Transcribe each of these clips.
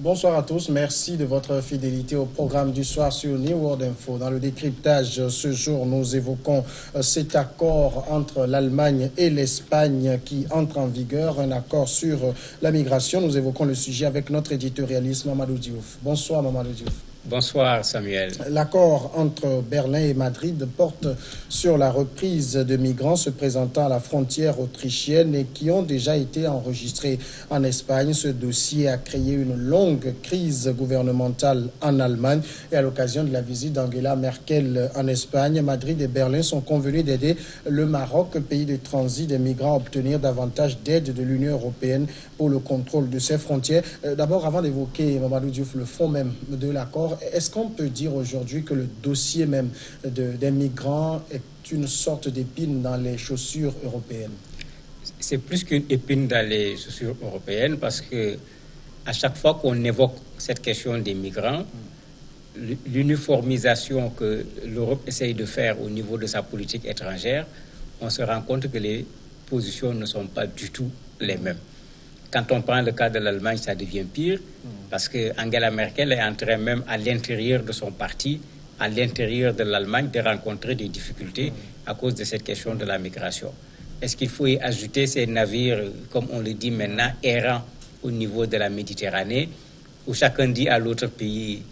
Bonsoir à tous, merci de votre fidélité au programme du soir sur New World Info. Dans le décryptage ce jour, nous évoquons cet accord entre l'Allemagne et l'Espagne qui entre en vigueur, un accord sur la migration. Nous évoquons le sujet avec notre éditorialiste Mamadou Diouf. Bonsoir Mamadou Diouf. Bonsoir Samuel. L'accord entre Berlin et Madrid porte sur la reprise de migrants se présentant à la frontière autrichienne et qui ont déjà été enregistrés en Espagne. Ce dossier a créé une longue crise gouvernementale en Allemagne et à l'occasion de la visite d'Angela Merkel en Espagne, Madrid et Berlin sont convenus d'aider le Maroc, pays de transit des migrants, à obtenir davantage d'aide de l'Union européenne pour le contrôle de ses frontières. D'abord, avant d'évoquer, Mamadou Diouf, le fond même de l'accord, est-ce qu'on peut dire aujourd'hui que le dossier même des migrants est une sorte d'épine dans les chaussures européennes? C'est plus qu'une épine dans les chaussures européennes parce que à chaque fois qu'on évoque cette question des migrants, l'uniformisation que l'Europe essaye de faire au niveau de sa politique étrangère, on se rend compte que les positions ne sont pas du tout les mêmes. Quand on prend le cas de l'Allemagne, ça devient pire parce que Angela Merkel est en train même à l'intérieur de son parti, à l'intérieur de l'Allemagne, de rencontrer des difficultés à cause de cette question de la migration. Est-ce qu'il faut y ajouter ces navires, comme on le dit maintenant, errants au niveau de la Méditerranée, où chacun dit à l'autre pays,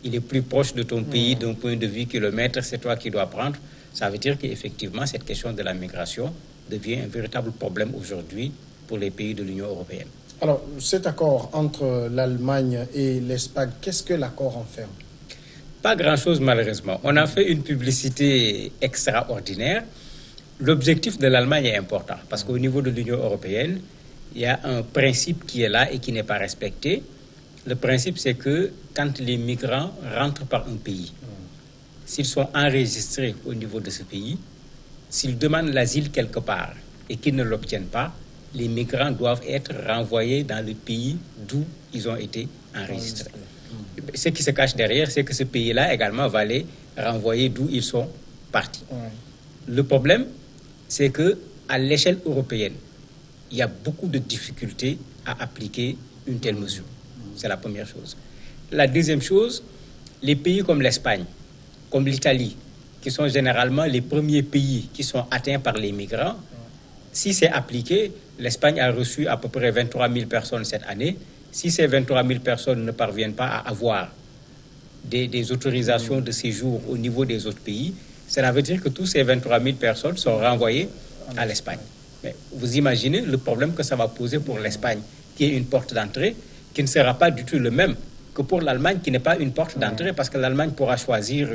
il est plus proche de ton pays d'un point de vue kilomètre, c'est toi qui dois prendre. Ça veut dire qu'effectivement, cette question de la migration devient un véritable problème aujourd'hui pour les pays de l'Union européenne. Alors, cet accord entre l'Allemagne et l'Espagne, qu'est-ce que l'accord enferme? Pas grand-chose, malheureusement. On a fait une publicité extraordinaire. L'objectif de l'Allemagne est important parce qu'au niveau de l'Union européenne, il y a un principe qui est là et qui n'est pas respecté. Le principe, c'est que quand les migrants rentrent par un pays, s'ils sont enregistrés au niveau de ce pays, s'ils demandent l'asile quelque part et qu'ils ne l'obtiennent pas, les migrants doivent être renvoyés dans le pays d'où ils ont été enregistrés. Ce qui se cache derrière, c'est que ce pays-là également va les renvoyer d'où ils sont partis. Le problème, c'est qu'à l'échelle européenne, il y a beaucoup de difficultés à appliquer une telle mesure. C'est la première chose. La deuxième chose, les pays comme l'Espagne, comme l'Italie, qui sont généralement les premiers pays qui sont atteints par les migrants, si c'est appliqué, l'Espagne a reçu à peu près 23 000 personnes cette année. Si ces 23 000 personnes ne parviennent pas à avoir des autorisations de séjour au niveau des autres pays, cela veut dire que tous ces 23 000 personnes sont renvoyées à l'Espagne. Mais vous imaginez le problème que ça va poser pour l'Espagne, qui est une porte d'entrée, qui ne sera pas du tout le même que pour l'Allemagne, qui n'est pas une porte d'entrée, parce que l'Allemagne pourra choisir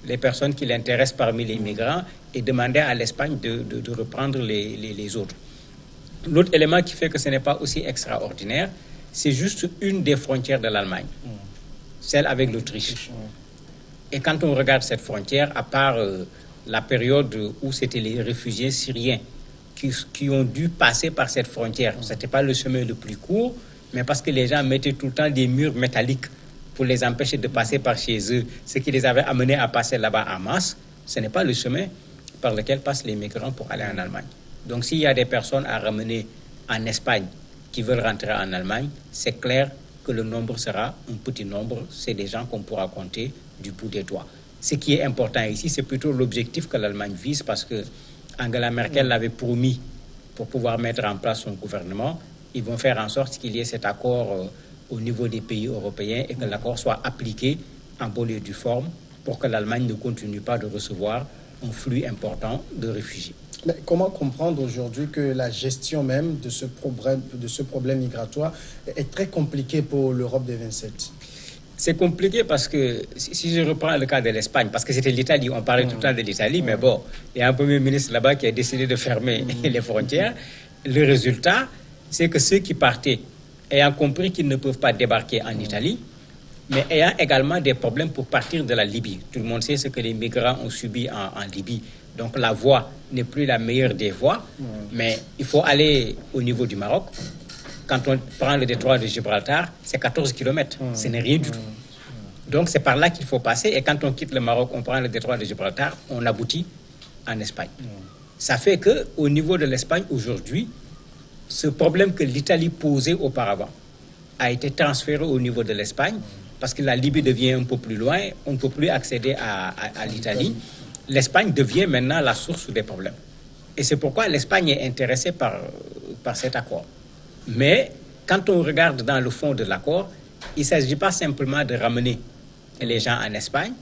les personnes qui l'intéressent parmi les migrants et demander à l'Espagne de reprendre les autres. L'autre élément qui fait que ce n'est pas aussi extraordinaire, c'est juste une des frontières de l'Allemagne, celle avec l'Autriche. Et quand on regarde cette frontière, à part la période où c'était les réfugiés syriens qui ont dû passer par cette frontière, ce n'était pas le chemin le plus court, mais parce que les gens mettaient tout le temps des murs métalliques pour les empêcher de passer par chez eux, ce qui les avait amenés à passer là-bas en masse, ce n'est pas le chemin par lequel passent les migrants pour aller en Allemagne. Donc s'il y a des personnes à ramener en Espagne qui veulent rentrer en Allemagne, c'est clair que le nombre sera un petit nombre, c'est des gens qu'on pourra compter du bout des doigts. Ce qui est important ici, c'est plutôt l'objectif que l'Allemagne vise parce que Angela Merkel l'avait promis pour pouvoir mettre en place son gouvernement. Ils vont faire en sorte qu'il y ait cet accord au niveau des pays européens et que l'accord soit appliqué en bonne et due forme pour que l'Allemagne ne continue pas de recevoir un flux important de réfugiés. Mais comment comprendre aujourd'hui que la gestion même de ce problème migratoire est très compliquée pour l'Europe des 27? C'est compliqué parce que, si je reprends le cas de l'Espagne, parce que c'était l'Italie, on parlait tout le temps de l'Italie, mais bon, il y a un premier ministre là-bas qui a décidé de fermer les frontières. Le résultat, c'est que ceux qui partaient, ayant compris qu'ils ne peuvent pas débarquer en Italie, mais ayant également des problèmes pour partir de la Libye. Tout le monde sait ce que les migrants ont subi en Libye. Donc la voie n'est plus la meilleure des voies, mais il faut aller au niveau du Maroc. Quand on prend le détroit de Gibraltar, c'est 14 km. Ce n'est rien du tout. Donc c'est par là qu'il faut passer. Et quand on quitte le Maroc, on prend le détroit de Gibraltar, on aboutit en Espagne. Ça fait qu'au niveau de l'Espagne, aujourd'hui, ce problème que l'Italie posait auparavant, a été transféré au niveau de l'Espagne parce que la Libye devient un peu plus loin, on ne peut plus accéder à l'Italie. L'Espagne devient maintenant la source des problèmes. Et c'est pourquoi l'Espagne est intéressée par cet accord. Mais quand on regarde dans le fond de l'accord, il ne s'agit pas simplement de ramener les gens en Espagne.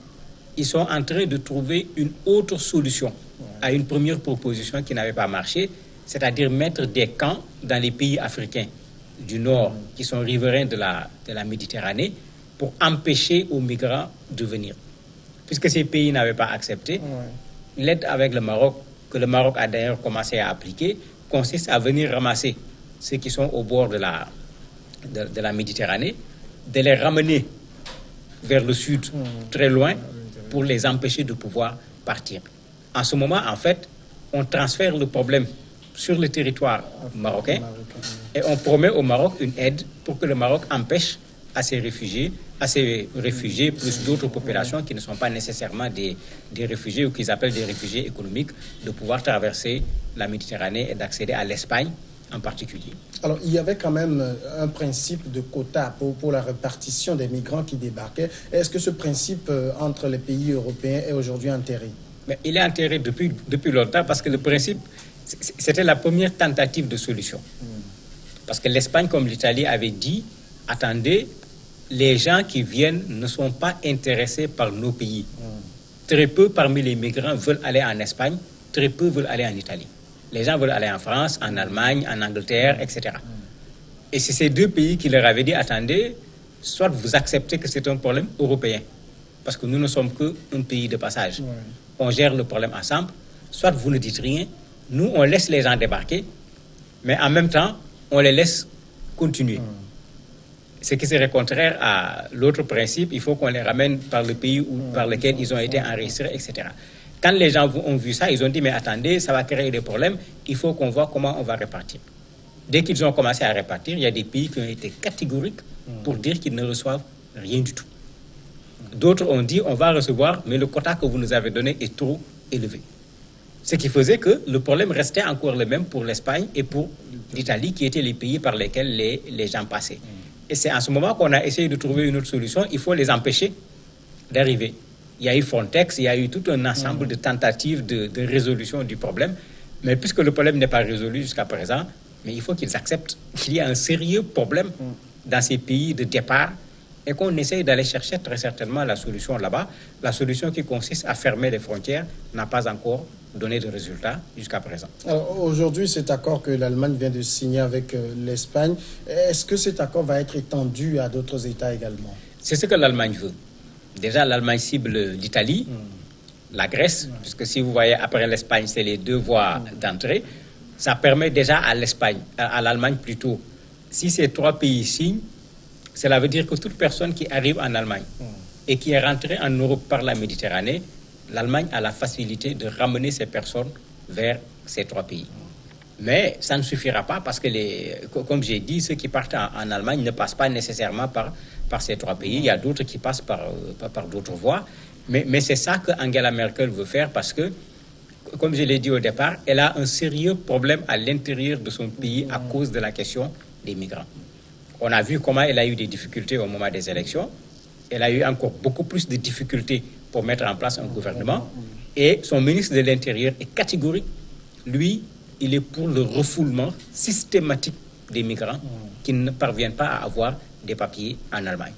Ils sont en train de trouver une autre solution à une première proposition qui n'avait pas marché, c'est-à-dire mettre des camps dans les pays africains du Nord qui sont riverains de la Méditerranée pour empêcher aux migrants de venir. Puisque ces pays n'avaient pas accepté, l'aide avec le Maroc, que le Maroc a d'ailleurs commencé à appliquer, consiste à venir ramasser ceux qui sont au bord de la Méditerranée, de les ramener vers le sud, très loin, pour les empêcher de pouvoir partir. En ce moment, en fait, on transfère le problème sur le territoire marocain et on promet au Maroc une aide pour que le Maroc empêche à ces réfugiés plus d'autres populations qui ne sont pas nécessairement des réfugiés ou qu'ils appellent des réfugiés économiques, de pouvoir traverser la Méditerranée et d'accéder à l'Espagne en particulier. Alors, il y avait quand même un principe de quota pour la répartition des migrants qui débarquaient. Est-ce que ce principe entre les pays européens est aujourd'hui enterré? Mais il est enterré depuis longtemps parce que le principe, c'était la première tentative de solution. Parce que l'Espagne, comme l'Italie, avait dit, attendez, les gens qui viennent ne sont pas intéressés par nos pays. Très peu parmi les migrants veulent aller en Espagne, très peu veulent aller en Italie. Les gens veulent aller en France, en Allemagne, en Angleterre, etc. Et c'est ces deux pays qui leur avaient dit, attendez, soit vous acceptez que c'est un problème européen, parce que nous ne sommes qu'un pays de passage. On gère le problème ensemble, soit vous ne dites rien, nous on laisse les gens débarquer, mais en même temps, on les laisse continuer. Ce qui serait contraire à l'autre principe, il faut qu'on les ramène par le pays par lequel ils ont été enregistrés, etc. Quand les gens ont vu ça, ils ont dit, mais attendez, ça va créer des problèmes, il faut qu'on voit comment on va répartir. Dès qu'ils ont commencé à répartir, il y a des pays qui ont été catégoriques pour dire qu'ils ne reçoivent rien du tout. D'autres ont dit, on va recevoir, mais le quota que vous nous avez donné est trop élevé. Ce qui faisait que le problème restait encore le même pour l'Espagne et pour l'Italie, qui étaient les pays par lesquels les gens passaient. Et c'est en ce moment qu'on a essayé de trouver une autre solution. Il faut les empêcher d'arriver. Il y a eu Frontex, il y a eu tout un ensemble de tentatives de résolution du problème. Mais puisque le problème n'est pas résolu jusqu'à présent, mais il faut qu'ils acceptent qu'il y a un sérieux problème dans ces pays de départ et qu'on essaye d'aller chercher très certainement la solution là-bas. La solution qui consiste à fermer les frontières n'a pas encore donné de résultats jusqu'à présent. Alors, aujourd'hui, cet accord que l'Allemagne vient de signer avec l'Espagne, est-ce que cet accord va être étendu à d'autres États également? C'est ce que l'Allemagne veut. Déjà, l'Allemagne cible l'Italie, la Grèce, puisque si vous voyez, après l'Espagne, c'est les deux voies d'entrée. Ça permet déjà à l'Espagne, à l'Allemagne plutôt, si ces trois pays signent, cela veut dire que toute personne qui arrive en Allemagne et qui est rentrée en Europe par la Méditerranée, l'Allemagne a la facilité de ramener ces personnes vers ces trois pays. Mais ça ne suffira pas parce que, comme j'ai dit, ceux qui partent en Allemagne ne passent pas nécessairement par ces trois pays. Il y a d'autres qui passent par d'autres voies. Mais c'est ça que Angela Merkel veut faire parce que, comme je l'ai dit au départ, elle a un sérieux problème à l'intérieur de son pays à cause de la question des migrants. On a vu comment elle a eu des difficultés au moment des élections. Elle a eu encore beaucoup plus de difficultés pour mettre en place un gouvernement. Et son ministre de l'Intérieur est catégorique. Lui, il est pour le refoulement systématique des migrants qui ne parviennent pas à avoir des papiers en Allemagne.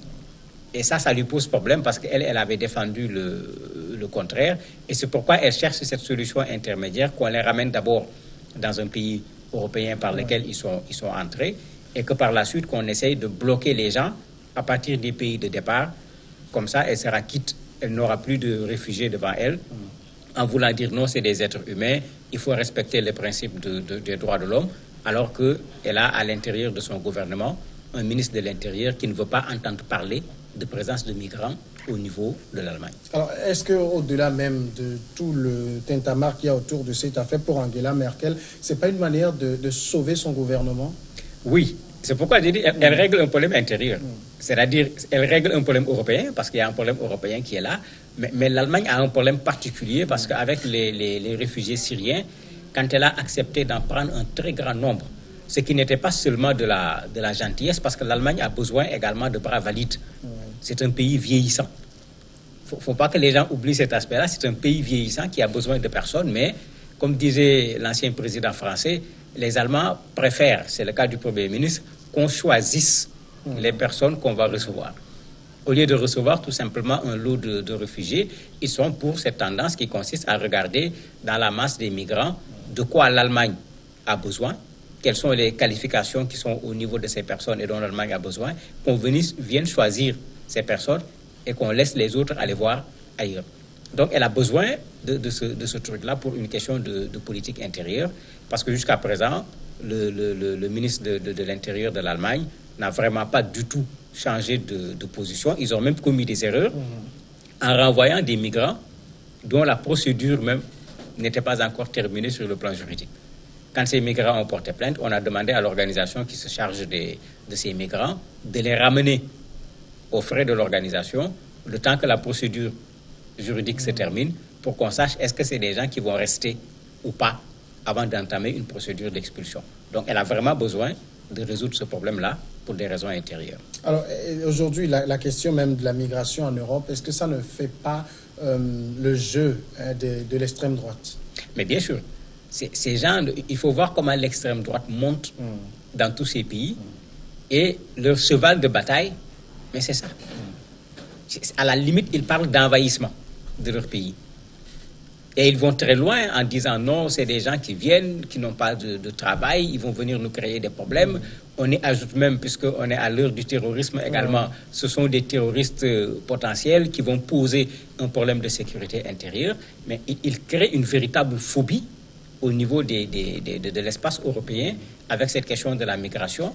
Et ça lui pose problème parce qu'elle avait défendu le contraire. Et c'est pourquoi elle cherche cette solution intermédiaire, qu'on les ramène d'abord dans un pays européen par lequel ils sont entrés, et que par la suite, qu'on essaye de bloquer les gens à partir des pays de départ. Comme ça, elle sera quitte, elle n'aura plus de réfugiés devant elle, en voulant dire non, c'est des êtres humains, il faut respecter les principes des droits de l'homme, alors qu'elle a à l'intérieur de son gouvernement un ministre de l'Intérieur qui ne veut pas entendre parler de présence de migrants au niveau de l'Allemagne. Alors, est-ce qu'au-delà même de tout le tintamarre qu'il y a autour de cette affaire pour Angela Merkel, ce n'est pas une manière de sauver son gouvernement? Oui, c'est pourquoi j'ai dit elle règle un problème intérieur. C'est-à-dire, elle règle un problème européen, parce qu'il y a un problème européen qui est là, mais l'Allemagne a un problème particulier, parce qu'avec les réfugiés syriens, quand elle a accepté d'en prendre un très grand nombre ce qui n'était pas seulement de la gentillesse, parce que l'Allemagne a besoin également de bras valides. C'est un pays vieillissant. Il ne faut pas que les gens oublient cet aspect-là. C'est un pays vieillissant qui a besoin de personnes, mais comme disait l'ancien président français, les Allemands préfèrent, c'est le cas du Premier ministre, qu'on choisisse les personnes qu'on va recevoir. Au lieu de recevoir tout simplement un lot de réfugiés, ils sont pour cette tendance qui consiste à regarder dans la masse des migrants de quoi l'Allemagne a besoin, quelles sont les qualifications qui sont au niveau de ces personnes et dont l'Allemagne a besoin, qu'on vienne choisir ces personnes et qu'on laisse les autres aller voir ailleurs. Donc elle a besoin de ce truc-là pour une question de politique intérieure, parce que jusqu'à présent, le ministre de l'Intérieur de l'Allemagne n'a vraiment pas du tout changé de position. Ils ont même commis des erreurs en renvoyant des migrants dont la procédure même n'était pas encore terminée sur le plan juridique. Quand ces migrants ont porté plainte, on a demandé à l'organisation qui se charge de ces migrants de les ramener aux frais de l'organisation le temps que la procédure juridique se termine pour qu'on sache est-ce que c'est des gens qui vont rester ou pas avant d'entamer une procédure d'expulsion. Donc elle a vraiment besoin de résoudre ce problème-là pour des raisons intérieures. Alors aujourd'hui, la question même de la migration en Europe, est-ce que ça ne fait pas le jeu de l'extrême droite? Mais bien sûr. Ces gens, il faut voir comment l'extrême droite monte dans tous ces pays et leur cheval de bataille, mais c'est ça. À la limite, ils parlent d'envahissement de leur pays. Et ils vont très loin en disant non, c'est des gens qui viennent, qui n'ont pas de travail, ils vont venir nous créer des problèmes. On y ajoute même, puisqu'on est à l'heure du terrorisme également, ce sont des terroristes potentiels qui vont poser un problème de sécurité intérieure, mais ils créent une véritable phobie au niveau de l'espace européen avec cette question de la migration.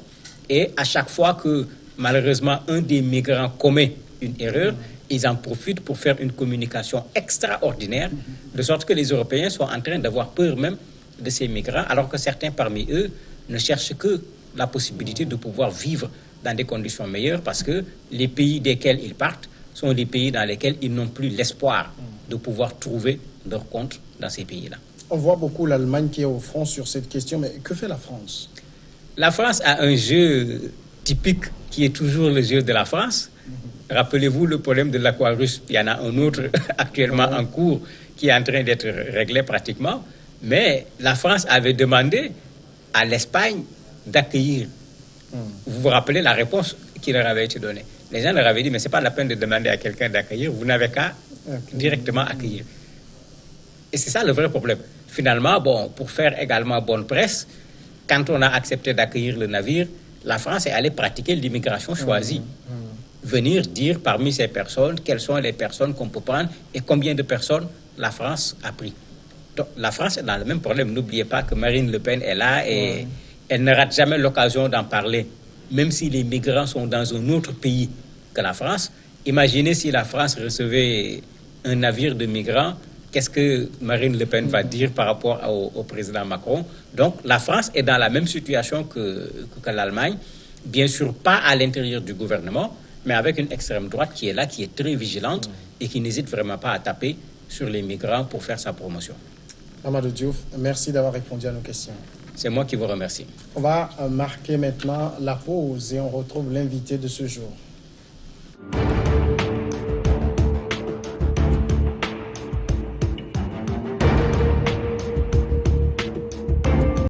Et à chaque fois que, malheureusement, un des migrants commet une erreur, ils en profitent pour faire une communication extraordinaire, de sorte que les Européens sont en train d'avoir peur même de ces migrants, alors que certains parmi eux ne cherchent que la possibilité de pouvoir vivre dans des conditions meilleures, parce que les pays desquels ils partent sont des pays dans lesquels ils n'ont plus l'espoir de pouvoir trouver leur compte dans ces pays-là. On voit beaucoup l'Allemagne qui est au front sur cette question, mais que fait la France? La France a un jeu typique qui est toujours le jeu de la France. Rappelez-vous le problème de l'Aquarius. Il y en a un autre actuellement en cours qui est en train d'être réglé pratiquement. Mais la France avait demandé à l'Espagne d'accueillir. Vous vous rappelez la réponse qui leur avait été donnée. Les gens leur avaient dit, mais ce n'est pas la peine de demander à quelqu'un d'accueillir, vous n'avez qu'à directement accueillir. Et c'est ça le vrai problème. Finalement, pour faire également bonne presse, quand on a accepté d'accueillir le navire, la France est allée pratiquer l'immigration choisie. Venir dire parmi ces personnes quelles sont les personnes qu'on peut prendre et combien de personnes la France a pris. Donc, la France est dans le même problème. N'oubliez pas que Marine Le Pen est là et elle ne rate jamais l'occasion d'en parler. Même si les migrants sont dans un autre pays que la France, imaginez si la France recevait un navire de migrants, qu'est-ce que Marine Le Pen va dire par rapport au président Macron? Donc la France est dans la même situation que l'Allemagne, bien sûr pas à l'intérieur du gouvernement, mais avec une extrême droite qui est là, qui est très vigilante et qui n'hésite vraiment pas à taper sur les migrants pour faire sa promotion. Amadou Diouf, merci d'avoir répondu à nos questions. C'est moi qui vous remercie. On va marquer maintenant la pause et on retrouve l'invité de ce jour.